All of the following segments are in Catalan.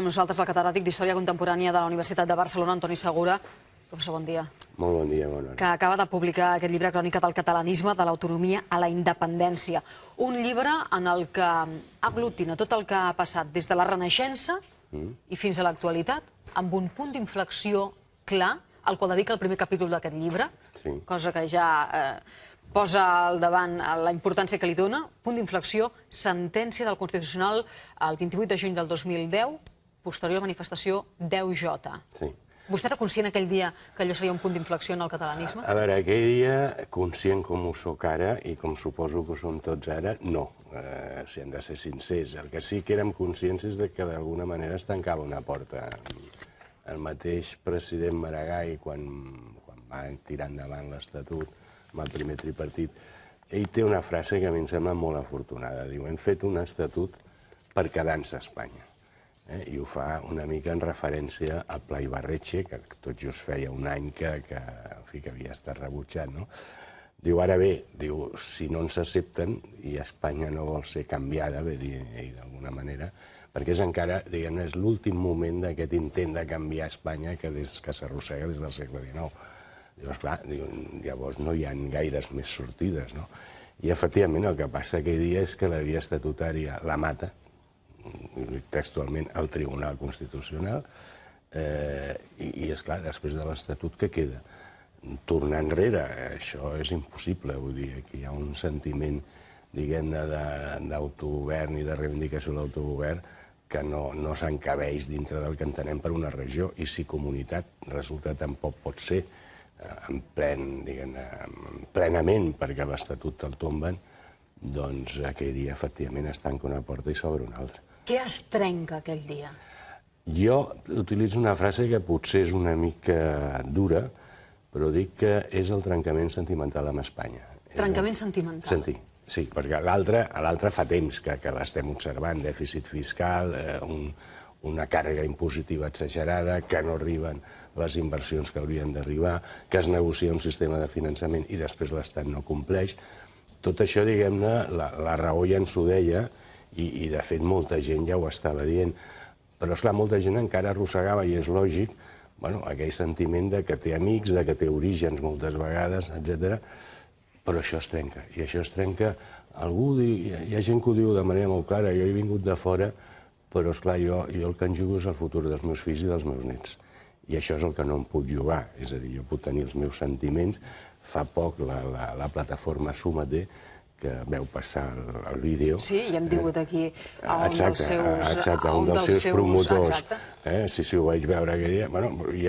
Amb nosaltres el catedràtic d'Història Contemporània de la Universitat de Barcelona, Antoni Segura. Professor, bon dia. Molt bon dia, bona hora. Que acaba de publicar aquest llibre, Crònica del catalanisme, de l'autonomia a la independència. Un llibre en el que aglutina tot el que ha passat des de la Renaixença i fins a l'actualitat, amb un punt d'inflexió clar, al qual dedica el primer capítol d'aquest llibre, cosa que ja posa al davant la importància que li dona. Punt d'inflexió, sentència del Constitucional el 28 de juny del 2010, posterior manifestació 10J. Sí. Vostè era conscient aquell dia que allò seria un punt d'inflexió en el catalanisme? A veure, aquell dia, conscient com ho soc ara, i com suposo que ho som tots ara, no, si hem de ser sincers. El que sí que érem conscients és que d'alguna manera es tancava una porta. El mateix president Maragall, quan va tirar endavant l'Estatut, amb el primer tripartit, ell té una frase que a mi em sembla molt afortunada. Diu, hem fet un estatut per quedar-nos a Espanya. I ho fa una mica en referència al Pla Ibarretxe, que tot just feia un any que havia estat rebutjat. Diu, ara bé, si no ens accepten i Espanya no vol ser canviada, ve dir ell d'alguna manera, perquè és encara, diguem-ne, és l'últim moment d'aquest intent de canviar Espanya que s'arrossega des del segle XIX. Llavors, clar, llavors no hi ha gaires més sortides, no? I, efectivament, el que passa aquell dia és que la via estatutària la mata, textualment, al Tribunal Constitucional, i, esclar, després de l'Estatut, què queda? Tornar enrere, això és impossible, vull dir, que hi ha un sentiment, diguem-ne, d'autogovern i de reivindicació de l'autogovern que no s'encabeix dintre del que entenem per una regió, i si comunitat resulta tampoc pot ser plenament, perquè l'Estatut el tomben, doncs aquell dia, efectivament, es tanca una porta i s'obre una altra. Què es trenca aquell dia? Jo utilitzo una frase que potser és una mica dura, però dic que és el trencament sentimental amb Espanya. Trencament sentimental? Sí, perquè l'altre fa temps que l'estem observant, dèficit fiscal, una càrrega impositiva exagerada, que no arriben les inversions que haurien d'arribar, que es negocia un sistema de finançament i després l'Estat no compleix. Tot això, diguem-ne, la raó ja ens ho deia, i de fet molta gent ja ho estava dient. Però, esclar, molta gent encara arrossegava, i és lògic, aquell sentiment que té amics, que té orígens moltes vegades, etc. Però això es trenca, i això es trenca. Hi ha gent que ho diu de manera molt clara, jo he vingut de fora, però, esclar, jo el que en jugo és el futur dels meus fills i dels meus nets. I això és el que no em puc jugar, és a dir, jo puc tenir els meus sentiments. Fa poc la plataforma Sumater, que veu passar el vídeo... Sí, i hem tingut aquí un dels seus promotors. Sí, ho vaig veure aquell dia.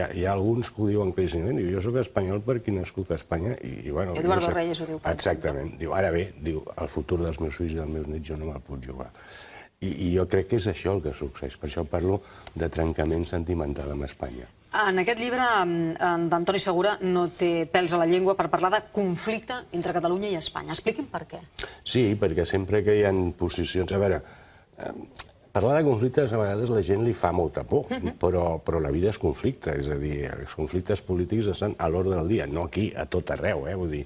Hi ha alguns que ho diuen claríssimament. Jo soc espanyol perquè he nascut a Espanya. Eduardo Reyes ho diu. Exactament. Ara bé, el futur dels meus fills i dels meus nets jo no me'l puc jugar. I jo crec que és això el que succeeix. Per això parlo de trencament sentimental amb Espanya. En aquest llibre, d'Antoni Segura, no té pèls a la llengua per parlar de conflicte entre Catalunya i Espanya. Expliqui'm per què. Sí, perquè sempre que hi ha posicions... A veure, parlar de conflictes a vegades la gent li fa molta por, però la vida és conflicte. És a dir, els conflictes polítics estan a l'ordre del dia, no aquí, a tot arreu. Vull dir,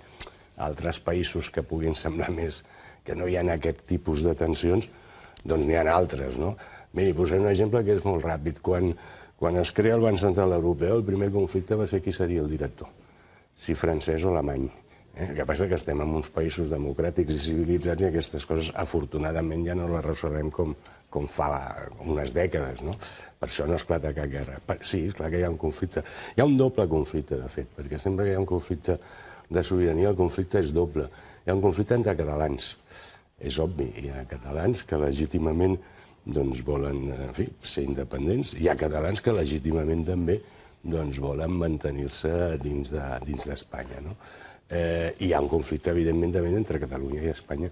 altres països que puguin semblar més que no hi ha aquest tipus de tensions, doncs n'hi ha altres, no? Miri, posaré un exemple que és molt ràpid. Quan es crea el Banc Central Europeu, el primer conflicte va ser qui seria el director, si francès o alemany. El que passa és que estem en uns països democràtics i civilitzats i aquestes coses, afortunadament, ja no les resolem com fa unes dècades, no? Per això no esclata cap guerra. Sí, és clar que hi ha un conflicte. Hi ha un doble conflicte, de fet, perquè sempre que hi ha un conflicte de sobirania, el conflicte és doble. Hi ha un conflicte entre catalans. És obvi, hi ha catalans que legítimament volen ser independents. Hi ha catalans que legítimament també volen mantenir-se dins d'Espanya. Hi ha un conflicte, evidentment, entre Catalunya i Espanya,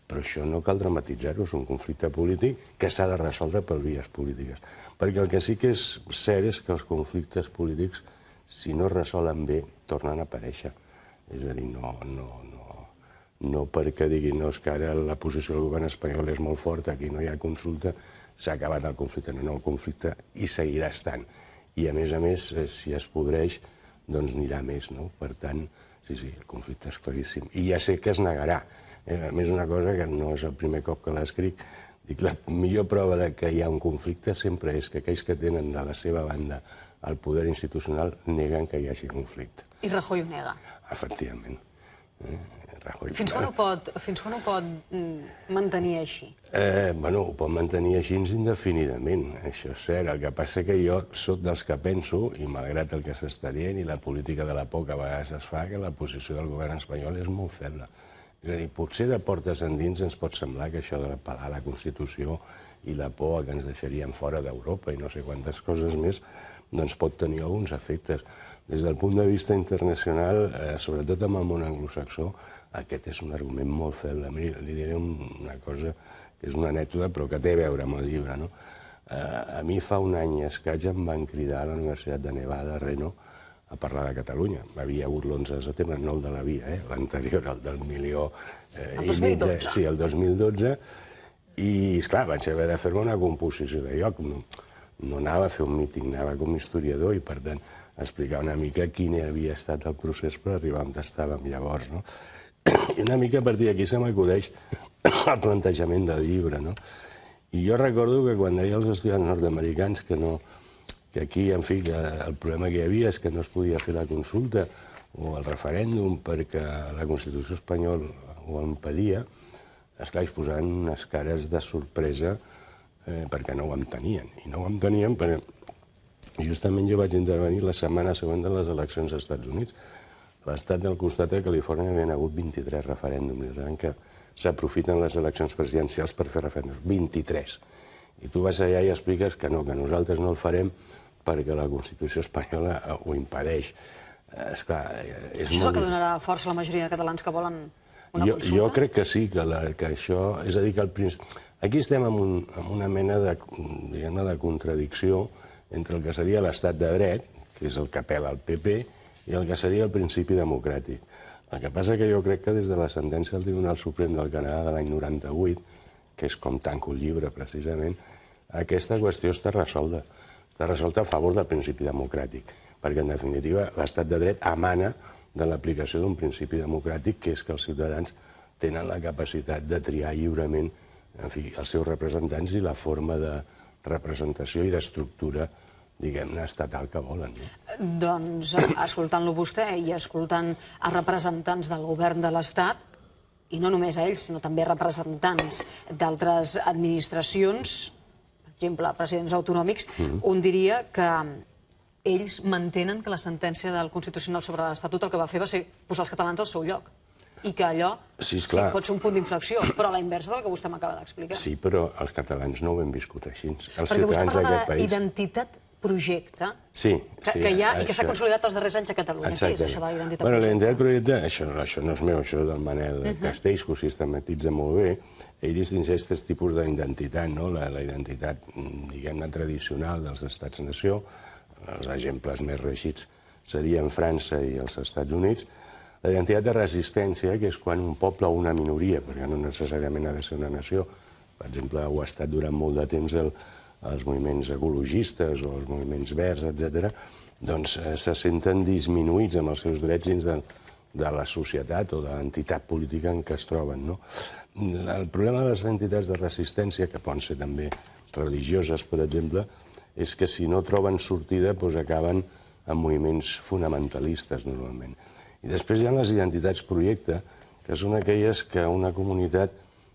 però això no cal dramatitzar-ho, és un conflicte polític que s'ha de resoldre per vies polítiques. Perquè el que sí que és cert és que els conflictes polítics, si no es resolen bé, tornen a aparèixer. És a dir, no perquè diguin no, és que ara la posició del govern espanyol és molt forta, aquí no hi ha consulta, s'ha acabat el conflicte. No, el conflicte hi seguirà estant. I, a més, si es podreix, doncs anirà més, no? Per tant, sí, el conflicte és claríssim. I ja sé que es negarà. A més, una cosa que no és el primer cop que l'escric, Dic, la millor prova que hi ha un conflicte sempre és que aquells que tenen de la seva banda el poder institucional neguen que hi hagi conflicte. I Rajoy ho nega. Efectivament. Fins quan ho pot mantenir així? Ho pot mantenir així indefinidament, això és cert. El que passa que jo soc dels que penso, i malgrat el que s'està dient i la política de la por que a vegades es fa, que la posició del govern espanyol és molt feble. És a dir, potser de portes endins ens pot semblar que això de pelar la Constitució i la por que ens deixarien fora d'Europa i no sé quantes coses més, doncs pot tenir alguns efectes. Des del punt de vista internacional, sobretot amb el món anglosaxó, aquest és un argument molt feble. Miri, li diré una cosa que és una anècdota, però que té a veure amb el llibre. A mi fa un any i escaig em van cridar a la Universitat de Nevada, a Reno, a parlar de Catalunya. Havia hagut l'11 de setembre, no el de la via, l'anterior, el del milió... El 2012. Sí, el 2012. I, esclar, vaig haver de fer-me una composició de lloc. No anava a fer un míting, anava com a historiador i, per tant, explicar una mica quin havia estat el procés per arribar on estàvem llavors. I una mica a partir d'aquí se m'acudeix el plantejament del llibre. I jo recordo que quan deia als estudiants nord-americans que aquí, en fi, el problema que hi havia és que no es podia fer la consulta o el referèndum perquè la Constitució espanyola ho impedia, esclar, es posaven unes cares de sorpresa perquè no ho entenien. I no ho entenien perquè justament jo vaig intervenir la setmana següent de les eleccions als Estats Units. L'estat del costat de Califòrnia havien hagut 23 referèndums, que s'aprofiten les eleccions presidencials per fer referèndums. 23. I tu vas allà i expliques que no, que nosaltres no el farem perquè la Constitució espanyola ho impedeix. Esclar, és això és el que donarà força a la majoria de catalans que volen una consulta? Jo crec que sí, que això... És a dir, que aquí estem en una mena de contradicció entre el que seria l'estat de dret, que és el que apel·la al PP, i el que seria el principi democràtic. El que passa que jo crec que des de la sentència del Tribunal Suprem del Canadà de l'any 98, que és com tanco el llibre precisament, aquesta qüestió està resolta. Està resolta a favor del principi democràtic, perquè en definitiva l'estat de dret emana de l'aplicació d'un principi democràtic, que és que els ciutadans tenen la capacitat de triar lliurement els seus representants i la forma de representació i d'estructura, diguem-ne, estatal que volen. Doncs, escoltant-lo vostè i escoltant a representants del govern de l'Estat, i no només a ells, sinó també a representants d'altres administracions, per exemple, presidents autonòmics, un diria que ells mantenen que la sentència del Constitucional sobre l'Estatut el que va fer va ser posar els catalans al seu lloc. I que allò sí pot ser un punt d'inflexió, però a la inversa del que vostè m'acaba d'explicar. Sí, però els catalans no ho hem viscut així. Perquè vostè parla d'identitat projecte que hi ha i que s'ha consolidat els darrers anys a Catalunya. Què és això de l'identitat projecte? L'identitat projecte, això no és meu, això és del Manel Castells, que ho sistematitza molt bé. Ell distingeix tres tipus d'identitat, la identitat, diguem-ne, tradicional dels estats-nació. Els exemples més reeixits serien França i els Estats Units. La identitat de resistència, que és quan un poble o una minoria, perquè no necessàriament ha de ser una nació, per exemple, ho ha estat durant molt de temps els moviments ecologistes o els moviments verds, etc., doncs se senten disminuïts amb els seus drets dins de la societat o de l'entitat política en què es troben. El problema de les entitats de resistència, que poden ser també religioses, per exemple, és que si no troben sortida acaben amb moviments fonamentalistes, normalment. I després hi ha les identitats projecte, que són aquelles que una comunitat,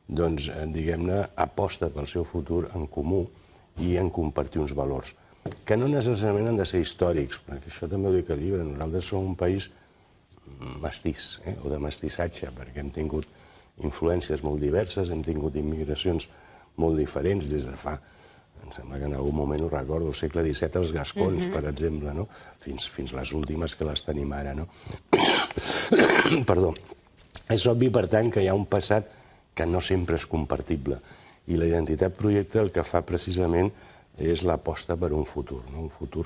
doncs, diguem-ne, aposta pel seu futur en comú i en compartir uns valors, que no necessàriament han de ser històrics, perquè això també ho dic al llibre, nosaltres som un país mestís, o de mestissatge, perquè hem tingut influències molt diverses, hem tingut immigracions molt diferents des de fa, em sembla que en algun moment ho recordo, al segle XVII els gascons, per exemple, fins les últimes que les tenim ara. Perdó. És obvi, per tant, que hi ha un passat que no sempre és compartible. I la identitat projecte el que fa precisament és l'aposta per un futur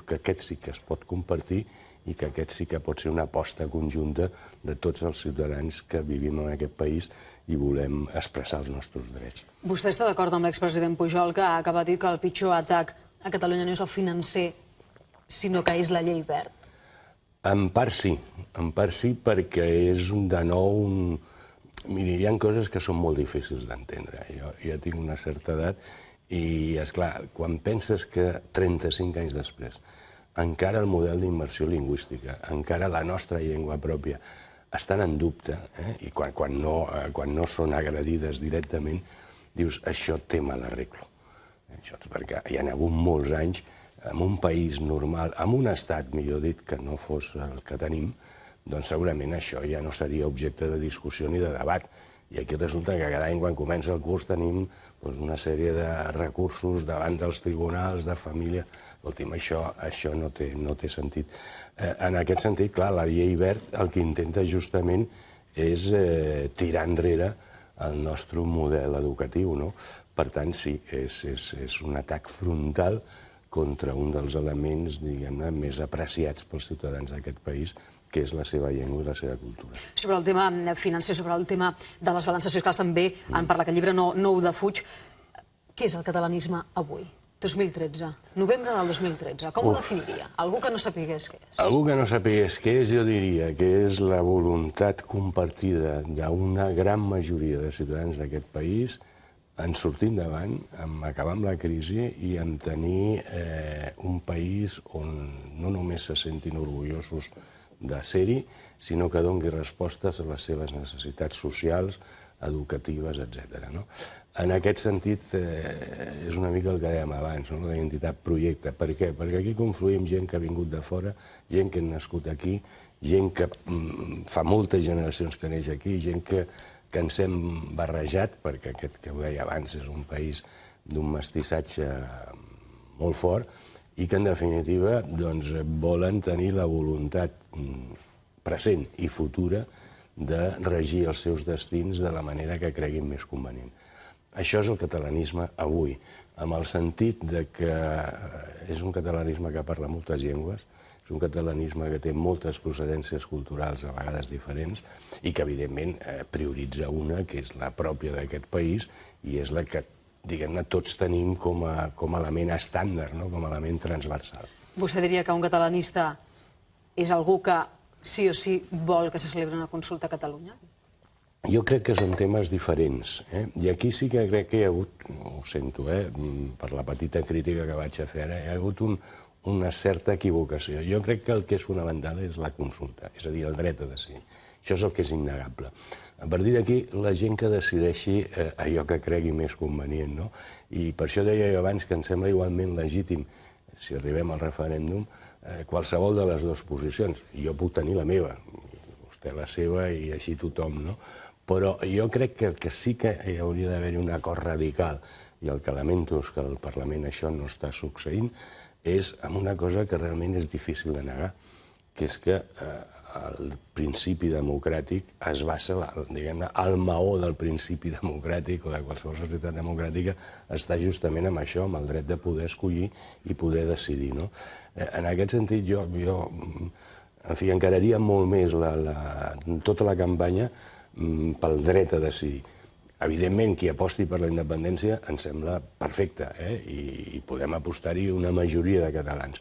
que aquest sí que es pot compartir i que aquest sí que pot ser una aposta conjunta de tots els ciutadans que vivim en aquest país i volem expressar els nostres drets. Vostè està d'acord amb l'expresident Pujol, que ha acabat dit que el pitjor atac a Catalunya no és el financer, sinó que és la llei verd? En part sí, perquè és de nou Miri, hi ha coses que són molt difícils d'entendre. Jo ja tinc una certa edat i, esclar, quan penses que 35 anys després encara el model d'immersió lingüística, encara la nostra llengua pròpia estan en dubte, i quan no són agredides directament, dius, això té mal arreglo. Perquè hi ha hagut molts anys en un país normal, en un estat, millor dit, que no fos el que tenim, doncs segurament això ja no seria objecte de discussió ni de debat. I aquí resulta que cada any, quan comença el curs, tenim una sèrie de recursos davant dels tribunals, de família. Escolti'm, això no té sentit. En aquest sentit, clar, la llei Wert el que intenta justament és tirar enrere el nostre model educatiu, no? Per tant, sí, és un atac frontal contra un dels elements, diguem-ne, més apreciats pels ciutadans d'aquest país, que és la seva llengua i la seva cultura. Sobre el tema financer, sobre el tema de les balances fiscals, també en parla aquest llibre, no ho defuig. Què és el catalanisme avui? 2013, novembre del 2013. Com ho definiria? Algú que no sapigués què és. Algú que no sapigués què és, jo diria que és la voluntat compartida d'una gran majoria de ciutadans d'aquest país en sortir endavant, en acabar amb la crisi i en tenir un país on no només se sentin orgullosos de ser-hi, sinó que doni respostes a les seves necessitats socials, educatives, etc. En aquest sentit, és una mica el que dèiem abans, la identitat projecte. Per què? Perquè aquí confluïm gent que ha vingut de fora, gent que ha nascut aquí, gent que fa moltes generacions que neix aquí, gent que ens hem barrejat, perquè aquest que ho deia abans és un país d'un mestissatge molt fort, i que, en definitiva, volen tenir la voluntat present i futura de regir els seus destins de la manera que creguin més convenient. Això és el catalanisme avui, amb el sentit que és un catalanisme que parla moltes llengües, és un catalanisme que té moltes procedències culturals, a vegades diferents, i que, evidentment, prioritza una, que és la pròpia d'aquest país, i és la que, diguem-ne, tots tenim com a element estàndard, com a element transversal. Vostè diria que un catalanista és algú que sí o sí vol que se celebri una consulta a Catalunya? Jo crec que són temes diferents, i aquí sí que crec que hi ha hagut, ho sento, per la petita crítica que vaig a fer ara, hi ha hagut una certa equivocació. Jo crec que el que és fonamental és la consulta, és a dir, el dret a decidir. Això és el que és innegable. A partir d'aquí, la gent que decideixi allò que cregui més convenient, no? I per això deia jo abans que em sembla igualment legítim, si arribem al referèndum, qualsevol de les dues posicions. Jo puc tenir la meva, vostè la seva i així tothom, no? Però jo crec que el que sí que hi hauria d'haver-hi un acord radical, i el que lamento és que al Parlament això no està succeint, és amb una cosa que realment és difícil de negar, que és que el principi democràtic es basa, diguem-ne, el maó del principi democràtic o de qualsevol societat democràtica està justament amb això, amb el dret de poder escollir i poder decidir. En aquest sentit, jo encararia molt més tota la campanya pel dret a decidir. Evidentment, qui aposti per la independència em sembla perfecte, i podem apostar-hi una majoria de catalans.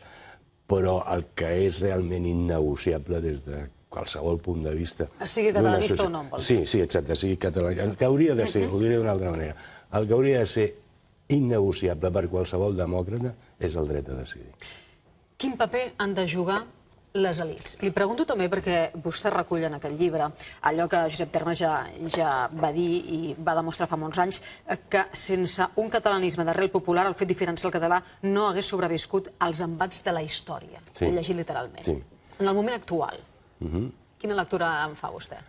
Però el que és realment innegociable des de qualsevol punt de vista... Sigui catalanista o no, en vol dir. Sí, exacte, sigui catalanista. El que hauria de ser, ho diré d'una altra manera, el que hauria de ser innegociable per qualsevol demòcrata és el dret a decidir. Quin paper han de jugar les elits? Li pregunto també perquè vostè recull en aquest llibre allò que Josep Termes ja va dir i va demostrar fa molts anys, que sense un catalanisme d'arrel popular el fet diferencial català no hagués sobreviscut als embats de la història. He llegit literalment. En el moment actual, quina lectura en fa vostè?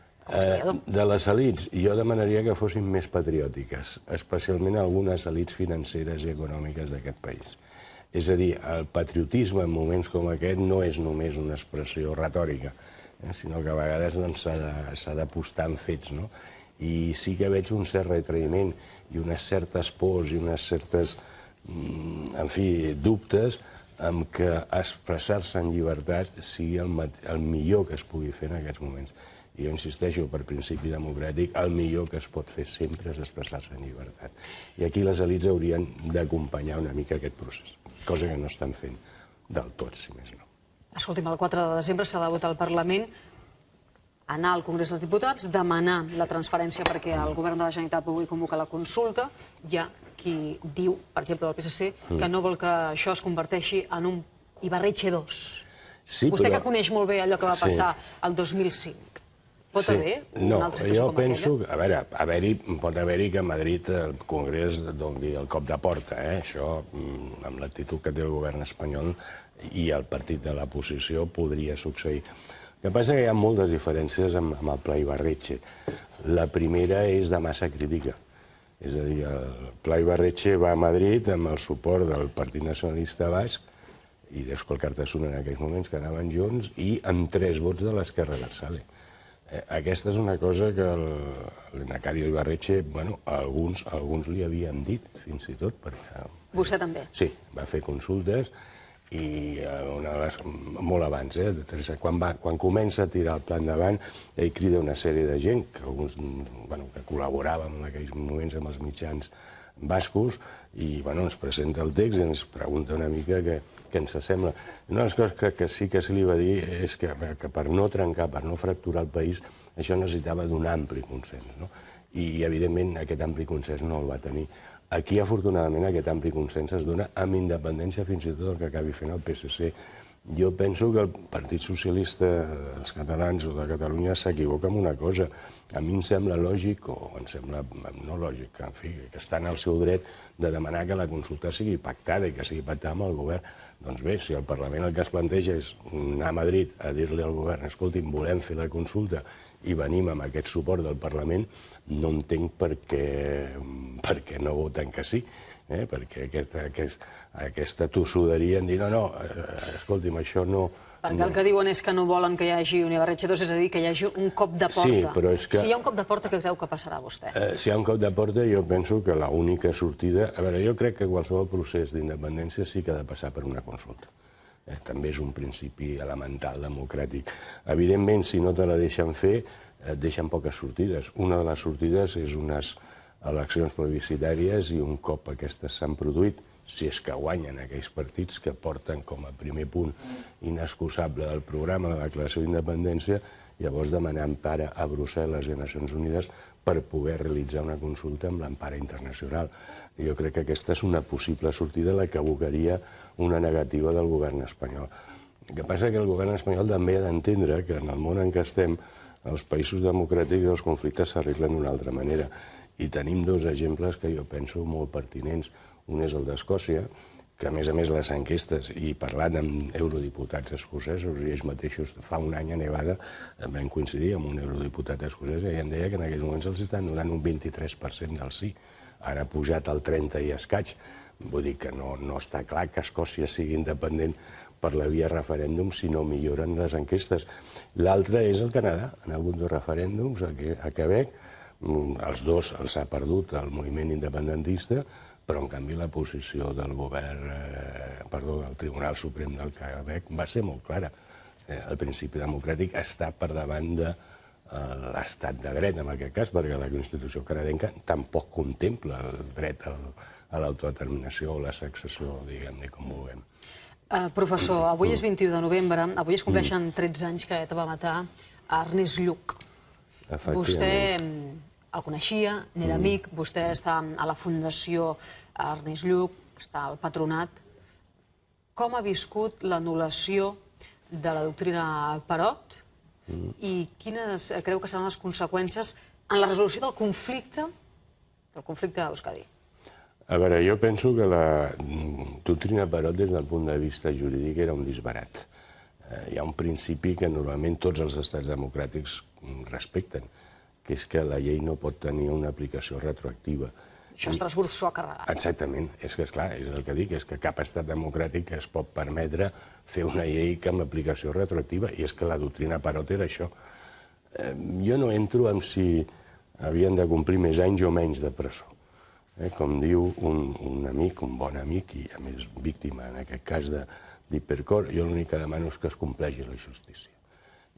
De les elits, jo demanaria que fossin més patriòtiques, especialment algunes elits financeres i econòmiques d'aquest país. És a dir, el patriotisme en moments com aquest no és només una expressió retòrica, sinó que a vegades s'ha d'apostar en fets. I sí que veig un cert retraïment i unes certes pors i unes certes, en fi, dubtes amb que expressar-se en llibertat sigui el millor que es pugui fer en aquests moments. I jo insisteixo, per principi democràtic, el millor que es pot fer sempre és expressar-se en llibertat. I aquí les elits haurien d'acompanyar una mica aquest procés, cosa que no estan fent del tot, si més no. Escolti'm, el 4 de desembre s'ha de votar al Parlament. anar al Congrés dels Diputats, demanar la transferència perquè el govern de la Generalitat pugui convocar la consulta. Hi ha qui diu, per exemple, del PSC, que no vol que això es converteixi en un Ibarretxe 2. Vostè que coneix molt bé allò que va passar el 2005. Pot haver una altra situació com aquella? Jo penso que, a veure, pot haver-hi que a Madrid el Congrés doni el cop de porta. Això, amb l'actitud que té el govern espanyol i el partit de l'oposició, podria succeir. El que passa és que hi ha moltes diferències amb el Pla Ibarretxe. La primera és de massa crítica. És a dir, el Pla Ibarretxe va a Madrid amb el suport del Partit Nacionalista Basc i d'Euskal Alkartasuna en aquells moments, que anaven junts, i amb 3 vots de l'Esquerra Abertzale. Aquesta és una cosa que l'Endacari Ibarretxe, alguns li havien dit, fins i tot. Vostè també? Sí, va fer consultes i molt abans, quan comença a tirar el pla endavant, ell crida una sèrie de gent, que col·laboràvem en aquells moments amb els mitjans bascos, i ens presenta el text i ens pregunta una mica què ens sembla. Una de les coses que sí que se li va dir és que per no trencar, per no fracturar el país, això necessitava d'un ampli consens. I, evidentment, aquest ampli consens no el va tenir. Aquí, afortunadament, aquest ampli consens es dona amb independència fins i tot el que acabi fent el PSC. Jo penso que el Partit Socialista dels Catalans o de Catalunya s'equivoca en una cosa. A mi em sembla lògic, o em sembla no lògic, en fi, que està en el seu dret de demanar que la consulta sigui pactada i que sigui pactada amb el govern. Doncs bé, si el Parlament el que es planteja és anar a Madrid a dir-li al govern escolti'm, volem fer la consulta i venim amb aquest suport del Parlament, no entenc per què no voten que sí. Perquè aquesta tossuderia en dir no, escolti'm, això no... Perquè el que diuen és que no volen que hi hagi un Ibarretxe 2, és a dir, que hi hagi un cop de porta. Sí, però és que... Si hi ha un cop de porta, què creu que passarà vostè? Si hi ha un cop de porta, jo penso que l'única sortida... A veure, jo crec que qualsevol procés d'independència sí que ha de passar per una consulta. També és un principi elemental democràtic. Evidentment, si no te la deixen fer, et deixen poques sortides. Una de les sortides és unes eleccions plebiscitàries i un cop aquestes s'han produït, si és que guanyen aquells partits que porten com a primer punt inexcusable del programa de la declaració d'independència, llavors demanar empara a Brussel·les i a Nacions Unides per poder realitzar una consulta amb l'empara internacional. Jo crec que aquesta és una possible sortida a la que abocaria una negativa del govern espanyol. El que passa és que el govern espanyol també ha d'entendre que en el món en què estem, els països democràtics els conflictes s'arreglen d'una altra manera. I tenim 2 exemples que jo penso molt pertinents. Un és el d'Escòcia, que a més les enquestes, i parlant amb eurodiputats escocesos, i ells mateixos fa un any a Nevada vam coincidir amb un eurodiputat escocès i em deia que en aquells moments els estan donant un 23% del sí. Ara ha pujat al 30 i escaig. Vull dir que no està clar que Escòcia sigui independent per la via referèndum si no milloren les enquestes. L'altre és el Canadà. Han hagut 2 referèndums a Quebec. Els 2 els ha perdut el moviment independentista, però en canvi la posició del del Tribunal Suprem del Quebec va ser molt clara. El principi democràtic està per davant de l'estat de dret, en aquest cas, perquè la Constitució canadenca tampoc contempla el dret a l'autodeterminació o la successió, diguem-ne com vulguem. Professor, avui és 21 de novembre, avui es compleixen 13 anys que ETA va matar Ernest Lluch. Vostè el coneixia, n'era amic, vostè està a la Fundació Ernest Lluch, està al patronat. Com ha viscut l'anul·lació de la doctrina Parot i quines creu que seran les conseqüències en la resolució del conflicte d'Euskadi? A veure, jo penso que la doctrina Parot, des del punt de vista jurídic, era un disbarat. Hi ha un principi que normalment tots els estats democràtics respecten, que és que la llei no pot tenir una aplicació retroactiva. Això Estrasburg s'ho ha carregat. Exactament. És que, esclar, és el que dic, és que cap estat democràtic es pot permetre fer una llei amb aplicació retroactiva, i és que la doctrina Parot era això. Jo no entro en si havien de complir més anys o menys de presó. Com diu un amic, un bon amic, i a més víctima en aquest cas d'Hipercor, jo l'únic que demano és que es compleixi la justícia.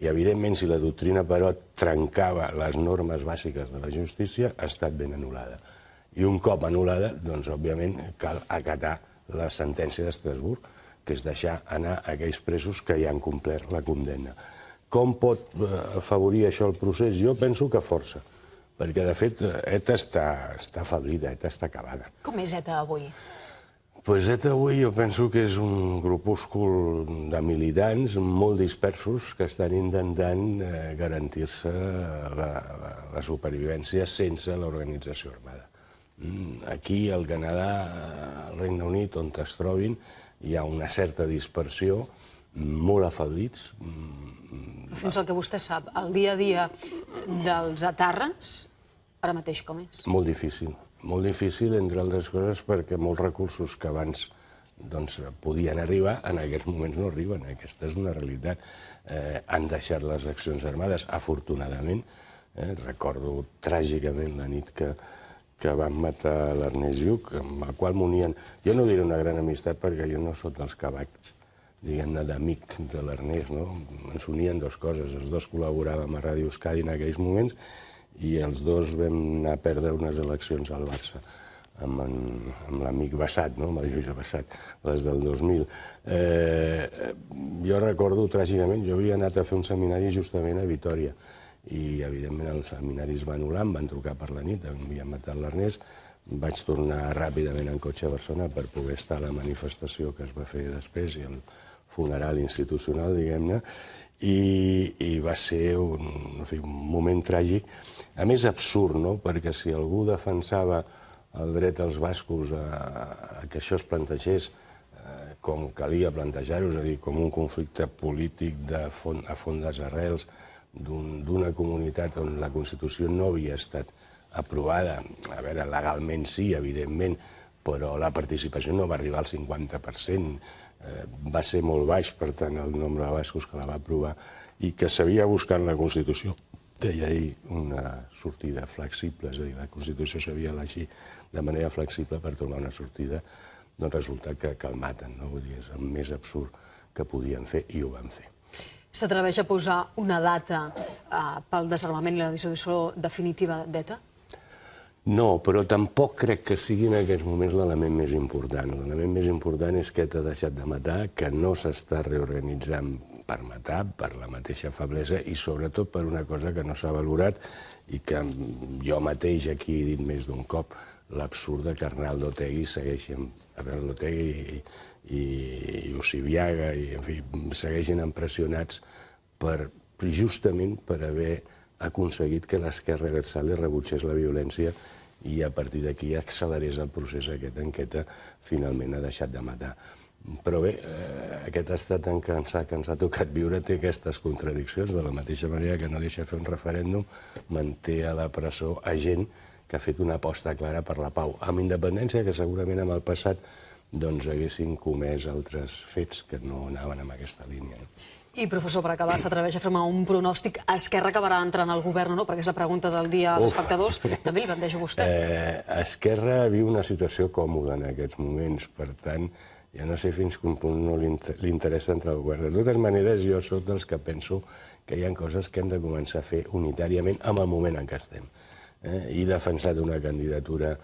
I, evidentment, si la doctrina Parot trencava les normes bàsiques de la justícia, ha estat ben anul·lada. I un cop anul·lada, doncs, òbviament, cal acatar la sentència d'Estrasburg, que és deixar anar aquells presos que ja han complert la condemna. Com pot afavorir això el procés? Jo penso que força, perquè, de fet, ETA està afeblida, ETA està acabada. Com és ETA avui? Doncs ETA avui jo penso que és un grupúscul de militants molt dispersos que estan intentant garantir-se la supervivència sense l'organització armada. Aquí, al Canadà, al Regne Unit, on es trobin, hi ha una certa dispersió, molt afeblits. Fins al que vostè sap, el dia a dia dels etarres, ara mateix com és? Molt difícil, entre altres coses, perquè molts recursos que abans podien arribar, en aquests moments no arriben. Aquesta és una realitat. Han deixat les accions armades, afortunadament. Recordo tràgicament la nit que van matar l'Ernest Lluch, amb el qual m'unien... Jo no diré una gran amistat perquè jo no soc dels que vaig, diguem-ne, d'amic de l'Ernest, no? Ens unien dues coses. Els dos col·laboràvem a Ràdio Euskadi en aquells moments i els dos vam anar a perdre unes eleccions al Barça amb l'amic Bassat, amb el Lluís Bassat, les del 2000. Jo recordo tràgicament, jo havia anat a fer un seminari justament a Vitòria i, evidentment, els seminaris van anul·lar, em van trucar per la nit, havien matat l'Ernest, vaig tornar ràpidament en cotxe a Barcelona per poder estar a la manifestació que es va fer després i el funeral institucional, diguem-ne, i va ser un moment tràgic, a més absurd, no? Perquè si algú defensava el dret dels bascos a que això es plantegés com calia plantejar-ho, és a dir, com un conflicte polític a fondes arrels d'una comunitat on la Constitució no havia estat aprovada, a veure, legalment sí, evidentment, però la participació no va arribar al 50%, va ser molt baix, per tant, el nombre de bascos que la va aprovar i que s'havia buscat en la Constitució, deia ahir, una sortida flexible, és a dir, la Constitució s'havia elegit de manera flexible per trobar una sortida, doncs resulta que el maten, no? Vull dir, és el més absurd que podien fer i ho van fer. S'atreveix a posar una data pel desarmament i la dissolució definitiva d'ETA? No, però tampoc crec que sigui en aquests moments l'element més important. L'element més important és que ETA ha deixat de matar, que no s'està reorganitzant per matar, per la mateixa feblesa i sobretot per una cosa que no s'ha valorat i que jo mateix aquí he dit més d'un cop, l'absurd que Arnaldo Otegi segueixin, Arnaldo Otegi i Ucibiaga, i en fi, segueixin empressionats justament per haver aconseguit que l'esquerra abertzale rebutgés la violència i a partir d'aquí accelerés el procés aquest en què ETA finalment ha deixat de matar. Però bé, aquest estat en què ens ha tocat viure té aquestes contradiccions, de la mateixa manera que no deixa fer un referèndum, manté a la presó a gent que ha fet una aposta clara per la pau, amb independència que segurament en el passat haguessin comès altres fets que no anaven en aquesta línia. I, professor, per acabar, s'atreveix a fer un pronòstic. Esquerra acabarà entrant al govern o no? Perquè és la pregunta del dia als espectadors. També li plantejo a vostè. Esquerra viu una situació còmoda en aquests moments. Per tant, ja no sé fins quin punt no li interessa entrar al govern. De totes maneres, jo soc dels que penso que hi ha coses que hem de començar a fer unitàriament en el moment en què estem. I defensat una candidatura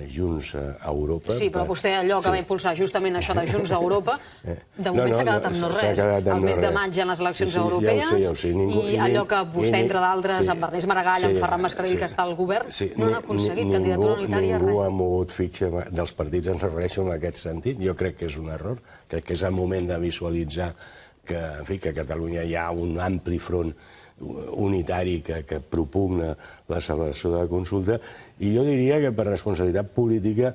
Junts a Europa... Sí, però vostè allò que va impulsar justament això de Junts a Europa, de moment s'ha quedat amb no res. El mes de maig hi ha les eleccions europees i allò que vostè, entre d'altres, amb Ernest Maragall, amb Ferran Mascarell, que està al govern, no han aconseguit candidatura unitària, res. Ningú ha mogut fitxa dels partits, ens refereixo en aquest sentit. Jo crec que és un error. Crec que és el moment de visualitzar que a Catalunya hi ha un ampli front unitari que propugna la celebració de la consulta, i jo diria que per responsabilitat política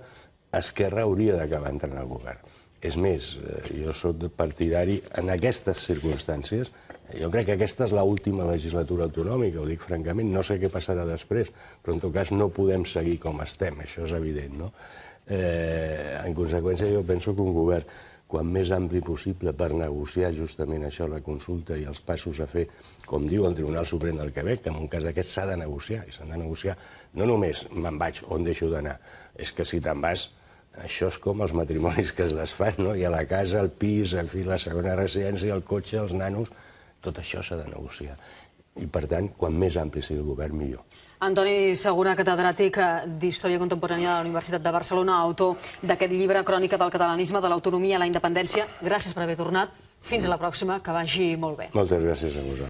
Esquerra hauria d'acabar entrant al govern. És més, jo soc partidari en aquestes circumstàncies, jo crec que aquesta és l'última legislatura autonòmica, ho dic francament, no sé què passarà després, però en tot cas no podem seguir com estem, això és evident, no? En conseqüència, jo penso que un govern quan més ampli possible per negociar justament això, la consulta i els passos a fer, com diu el Tribunal Suprem del Quebec, que en un cas d'aquest s'ha de negociar, i s'han de negociar no només me'n vaig on deixo d'anar, és que si te'n vas, això és com els matrimonis que es desfan, no? Hi ha la casa, el pis, en fi, la segona residència, el cotxe, els nanos, tot això s'ha de negociar. I per tant, quan més ampli sigui el govern, millor. Antoni Segura, catedràtic d'Història Contemporània de la Universitat de Barcelona, autor d'aquest llibre Crònica del catalanisme, de l'autonomia a la independència. Gràcies per haver tornat. Fins a la pròxima, que vagi molt bé. Moltes gràcies a vosaltres.